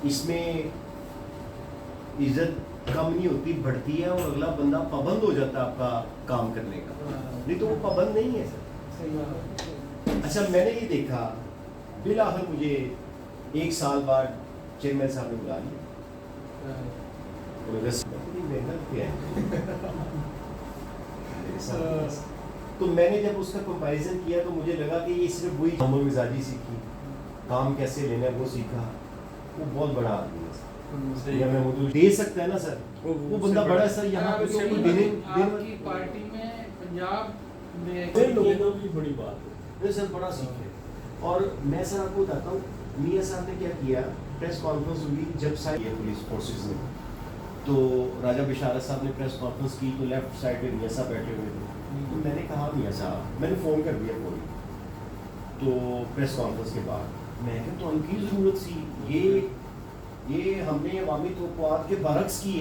इसमें इज्जत कम नहीं होती, बढ़ती है, और अगला बंदा पाबंद हो जाता है आपका काम करने का। नहीं तो वो पाबंद नहीं है सर। सही बात है। अच्छा, मैंने ये देखा बिलाखिर मुझे 1 साल बाद चेयरमैन साहब ने बुला लिया, इतनी मेहनत क्या है मेरे साथ। तो मैंने जब उसका कंपैरिजन किया तो मुझे लगा कि ये सिर्फ वही हमो मिजाजी सीखी, काम कैसे लेना है वो सीखा। वो बहुत बड़ा आदमी है सर, या मैं वो तो दे सकता है ना सर, वो बंदा बड़ा है सर। यहाँ पे तो कोई देने आपकी पार्टी में पंजाब में लोगों की बड़ी बात है सर, बड़ा सीखे। और मैं सर आपको बताता हूँ, मियाँ साहब ने क्या किया, प्रेस कॉन्फ्रेंस हुई जब साइड ये पुलिस फोर्सेस ने, तो राजा बिशारत साहब ने प्रेस कॉन्फ्रेंस की तो लेफ्ट साइड पे मियाँ साहब बैठे हुए थे। तो मैंने कहा मियाँ साहब, मैंने फ़ोन कर दिया फ़ोन, तो प्रेस कॉन्फ्रेंस के बाद मैं क्या तो उनकी ज़रूरत सी, ये हमने अवामी तवक्कुआत के बरक्स की